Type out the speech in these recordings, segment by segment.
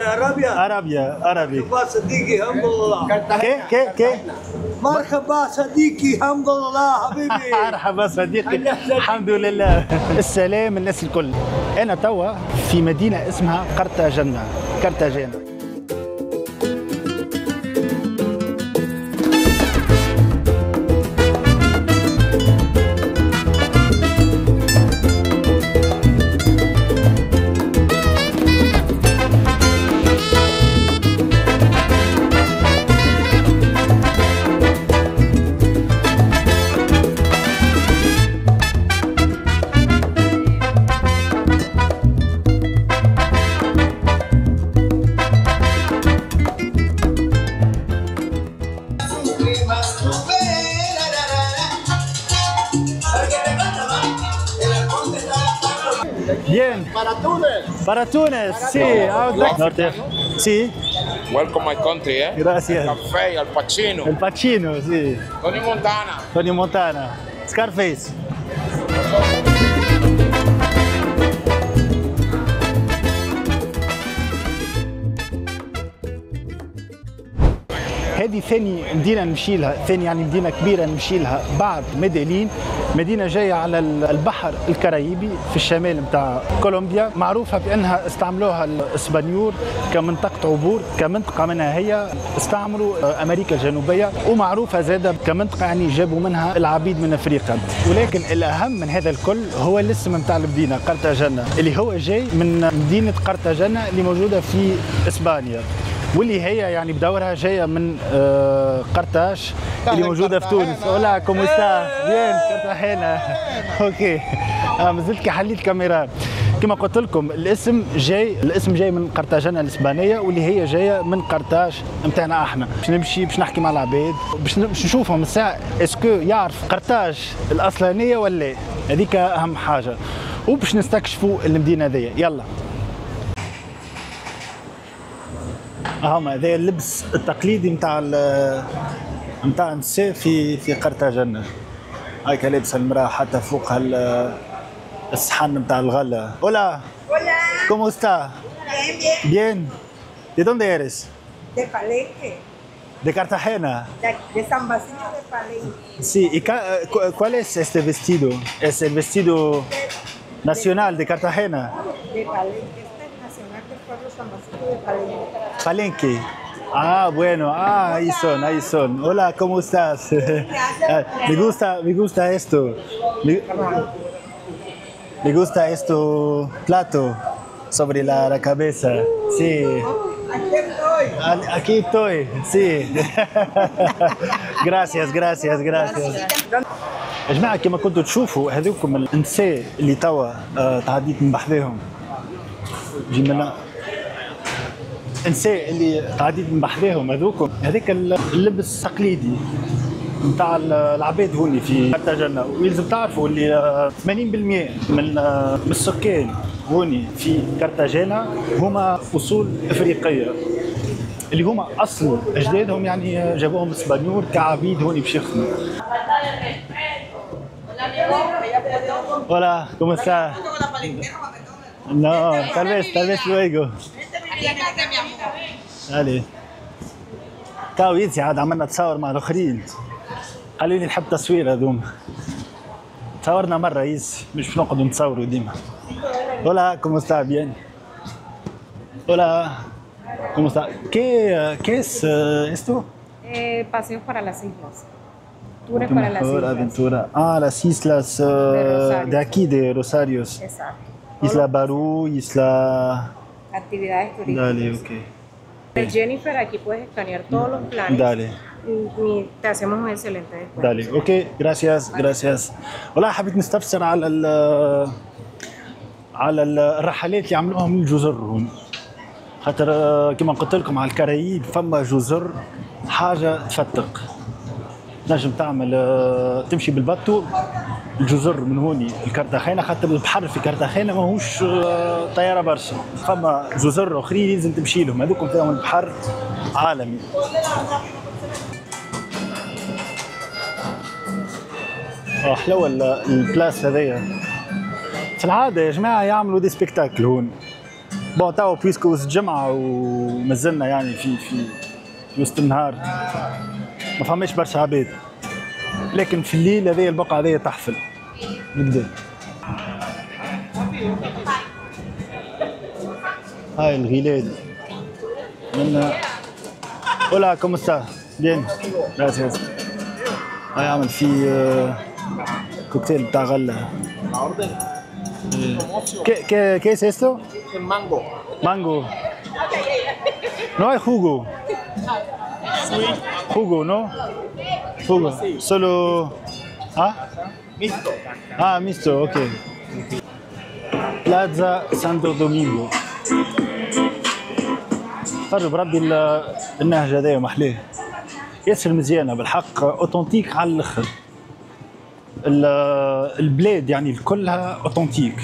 عربي. مرحبا صديقي الحمد لله. كيف مرحبا صديقي الحمد لله حبيبي. مرحبا صديقي الحمد لله. السلام الناس الكل. انا توا في مدينه اسمها قرطاجنة. Bien. Para Túnez, sí. Sí. Welcome my country, eh? Gracias. El café, Al Pacino. El Pacino, sí. Tony Montana. Scarface. هذه ثاني مدينة نمشي لها، يعني مدينة كبيرة نمشي لها بعد ميدالين، مدينة جاية على البحر الكاريبي في الشمال نتاع كولومبيا، معروفة بأنها استعملوها الإسبانيول كمنطقة عبور، كمنطقة منها هي استعملوا أمريكا الجنوبية، ومعروفة زادة كمنطقة يعني جابوا منها العبيد من أفريقيا، ولكن الأهم من هذا الكل هو الاسم نتاع المدينة قرطاجنة، اللي هو جاي من مدينة قرطاجنة اللي موجودة في إسبانيا. واللي هي يعني بدورها جايه من قرطاج اللي موجوده في تونس. اولا كومو ستا بيان كارتاجينا. اوكي مازلت كي حليت الكاميرا. كما قلت لكم الاسم جاي من قرطاجنة الاسبانيه، واللي هي جايه من قرطاج نتاعنا احنا. باش نمشي باش نحكي مع العباد باش نشوفهم الساعه اسكو يعرف قرطاج الاصلانيه ولا لا، هذيك اهم حاجه، وباش نستكشفوا المدينه هذيا. يلا. هما هذا اللبس التقليدي نتاع النساء في قرطاجنة. هايك لابسه المراه حتى فوقها الصحن نتاع الغله. Hola. ¿Cómo está? Bien. ¿De dónde eres? De Palenque. De Cartagena. De San Basilio de Palenque. Sí, ¿y cuál es este vestido? ¿Es el vestido nacional de Cartagena? De Palenque. Este es nacional del pueblo San Basilio de Palenque. Palenque. Ah, bueno, ahí son. Hola, ¿cómo estás? Me gusta esto. Me gusta esto plato sobre la cabeza. Sí. Aquí estoy, sí. Gracias. يا جماعة كما كنتوا تشوفوا هذوكم النساء اللي توا تعديت من بحذاهم. جينا النساء اللي تعديت من بحذاهم هذوكم، هذاك اللبس التقليدي نتاع العباد هوني في قرطاجنة، ويلزم تعرفوا اللي 80% من السكان هوني في قرطاجنة هما أصول إفريقية، اللي هما أصل أجدادهم يعني جابوهم اسبانيول كعبيد هوني باش يخدموا. Hola, ¿cómo está? No, tal vez luego. علي تاو ينسي عاد عملنا تصاور مع الاخرين، قالوا لي نحب تصوير هذوما، تصورنا مره يس مش باش نقعدوا نتصوروا ديما. Hola, ¿cómo está? Bien. Hola, ¿cómo está? ¿Qué es esto? Paseos para las islas. Tours para las islas. Aventura. Ah, las islas de aquí, de Rosarios. Exacto. Isla Barú, Isla... Actividades turísticas. Dale, ok. Jennifer, aquí puedes escanear todos los planes. Dale. Y te hacemos un excelente descuento. دالي اوكي جراسياس. والله حبيت نستفسر على الرحلات اللي عملوها من الجزر هون، خاطر كما قلت لكم على الكرايب فما جزر حاجه تفتق، تنجم تعمل تمشي بالباتو الجزر من هوني الكرتاخينه، خاطر البحر في كرتاخينه ماهوش طياره برشا، فما جزر اخرين لازم تمشي لهم، هذوكم فيهم البحر عالمي. حلوة البلاس هذيا. في العادة يا جماعة يعملوا دي سبيكتاكل هون، بون توا بويسكو وسط الجمعة ومازلنا يعني في وسط النهار ما فماش برشا عباد، لكن في الليل هذه البقعة هذه تحفل بالكدا. هاي الغلال من Hola, ¿cómo está? Bien, gracias. هاي عمل في كوكتيل بتاع غلة. ¿Qué es esto? El mango. Mango. No hay jugo. Jugo, ¿no? Jugo. Solo. ¿Ah? Mixto. Ah, mixto, ok. Plaza Santo Domingo. فرجوا بربي النهج هذايا محلاه ياسر مزيانه بالحق، اوتنتيك على الاخر. البلاد يعني كلها اوتنتيك،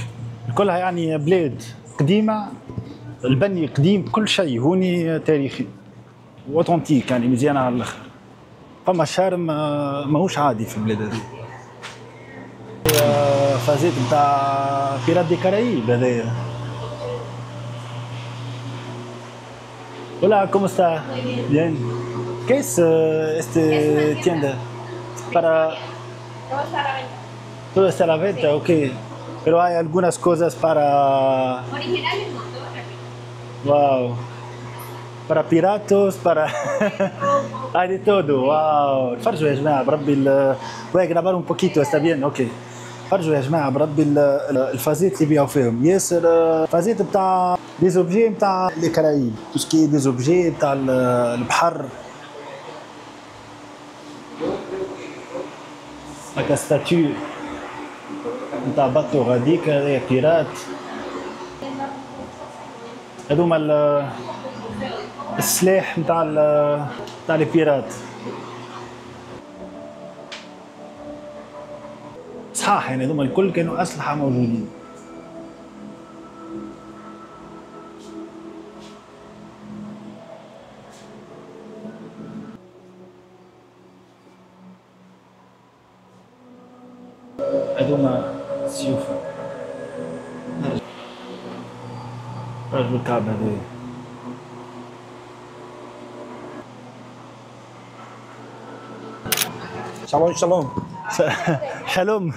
كلها يعني بلاد قديمه، البني قديم، كل شيء هوني تاريخي واوتنتيك يعني مزيانه على الاخر. فما شارم ماهوش عادي في البلاد هذه. فازيت نتاع بيرات دي كارايب هذايا. Hola, ¿cómo está? Bien. ¿Qué es esta tienda? Para... Todo está a la venta, ok. Pero hay algunas cosas para... Originales no, todo repito. Wow. Para piratos, para... hay de todo, wow. فرجوا يا جماعة بربي voy a grabar un poquito, está bien, ok. فرجوا يا جماعة بربي الفازيت اللي بيعوا فيهم ياسر فازيت بتاع ديزوبجي بتاع لي كرايب، توسكي ديزوبجي بتاع البحر. هكا ستاتيو بتاع باتو غاديك هذايا بيرات. هذوما السلاح بتاع لي بيرات. صحاح يعني هذوما الكل كانوا أسلحة موجودين. هذوما سيوف. رجل الكعب هذا. Shalom, shalom. Shalom.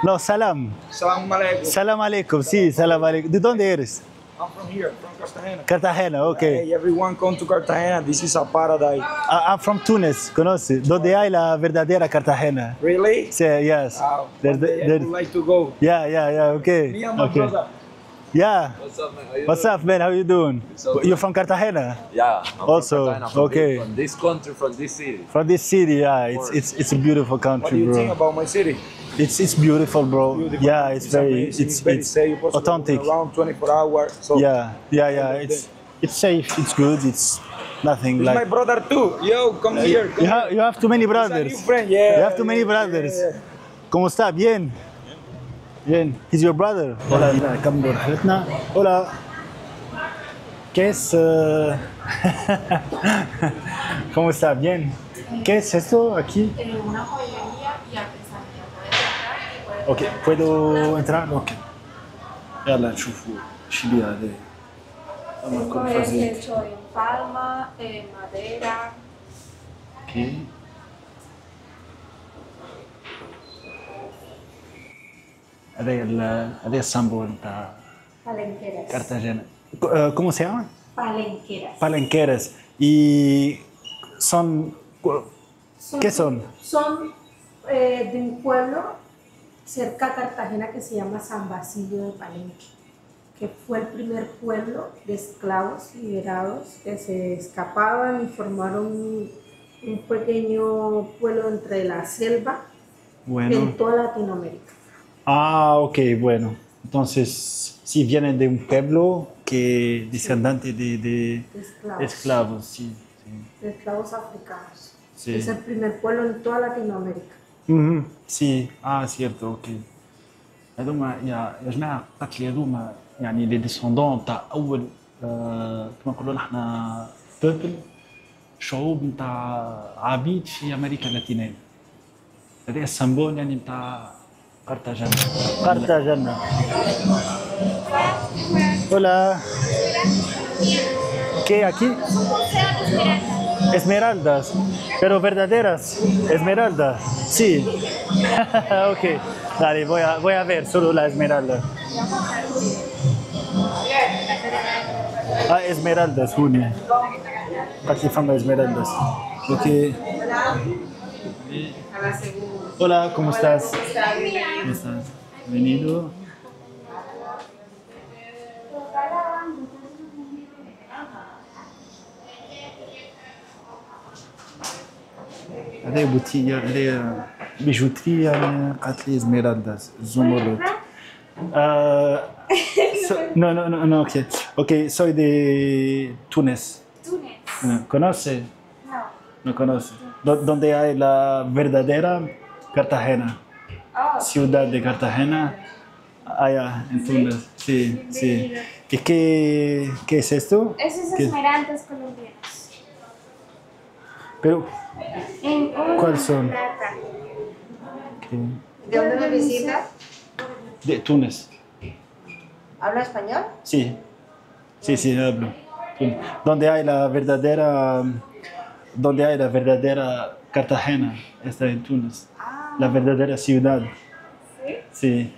No, salam. Salam alaikum. Salam alaikum. Sí, salam alaikum. ¿De dónde eres? I'm from here, from Cartagena. Cartagena, okay. Hey, everyone come to Cartagena. This is a paradise. I'm from Tunis, ¿conoces? ¿Dónde hay la verdadera Cartagena? Really? Sí, yes. Wow. There's One day I would like to go. Yeah, okay. Me and my Okay. brother. Yeah. What's up, man? How you What's doing? up, man? How you doing? So You're from Cartagena? Yeah. I'm Also, from Cartagena, from okay. From this country, from this city. From this city, yeah. It's a beautiful What do country, you think bro. about my city? It's beautiful, bro. Beautiful. Yeah, it's very amazing. it's very safe. You're supposed to authentic. go around 24 hours. So Yeah. It's safe. It's good. It's nothing He's like. my brother too. Yo, come here. Come You have too many He's a brothers. new friend. Yeah. You have too many brothers. ¿Cómo está? Bien. Bien. He's your brother. Hola. نكملوا رحلتنا. Hola. ¿Qué es? ¿Cómo está? Bien. ¿Qué es esto aquí? Una joyería y artesanía. Puedes entrar y puedes اوكي puedo entrar اوكي يلا نشوفوا شو بيها هذا اما Esto كل es فازيت hecho en palma, en madera. اوكي هذا السامبول نتاع Palenqueras. كارتاجينا. ¿Cómo se llama? Palenqueras. Palenqueras. Y son ¿qué son? Son de un pueblo cerca a Cartagena que se llama San Basilio de Palenque, que fue el primer pueblo de esclavos liberados que se escapaban y formaron un pequeño pueblo entre la selva Bueno. en toda Latinoamérica. Ah, ok, bueno. Entonces, sí vienen de un pueblo que descendante de esclavos, sí. De esclavos africanos. Sí. Es el primer pueblo en toda Latinoamérica. سي سيرتو اوكي هذوما يا جماعه قتلي هذوما يعني لي ديسوندون تاع اول كما نقولوا نحنا بوبل شعوب نتاع عبيد في امريكا اللاتينيه. هذا السمبول يعني نتاع قرطاجنة. Hola. ¿Qué aquí? Esmeraldas, pero verdaderas esmeraldas. Sí. Ok. Dale, voy a ver solo la esmeralda. Ah, esmeraldas, Julia. Aquí fama esmeraldas. Ok. Hola, ¿cómo estás? ¿Cómo estás? Bienvenido. هذه بوتية هذه بيجوترية قالت لي اسميرالداس زمرد. No, ok, soy de Túnez. Túnez. ¿Conoce? No. No conoce. Donde hay la verdadera Cartagena, Oh, ciudad de Cartagena, allá en Túnez. Sí, sí. ¿Y qué es esto? esos ¿Qué? esmeraldas colombianos. Pero, En un ¿cuáles son? plata. ¿Qué? ¿De dónde me visita? De Túnez. ¿Habla español? Sí, sí, hablo. Donde hay la verdadera Cartagena, está en Túnez. La verdadera ciudad. Sí.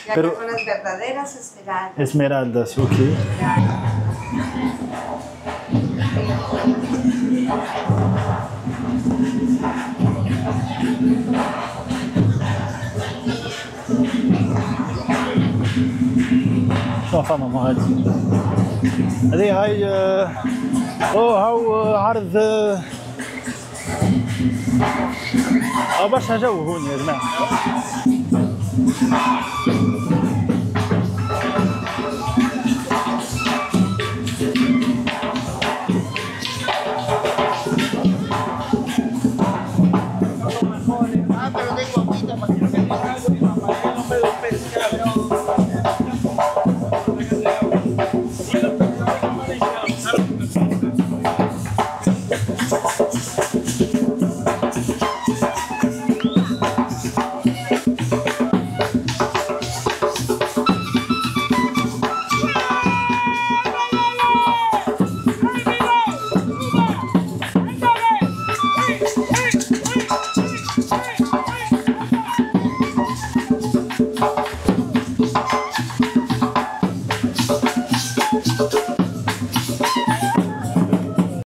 Ya Pero que son las verdaderas esmeraldas. esmeraldas, ok. شو فما هذه؟ هاي هاو عرض برشا جو هون يا جماعة.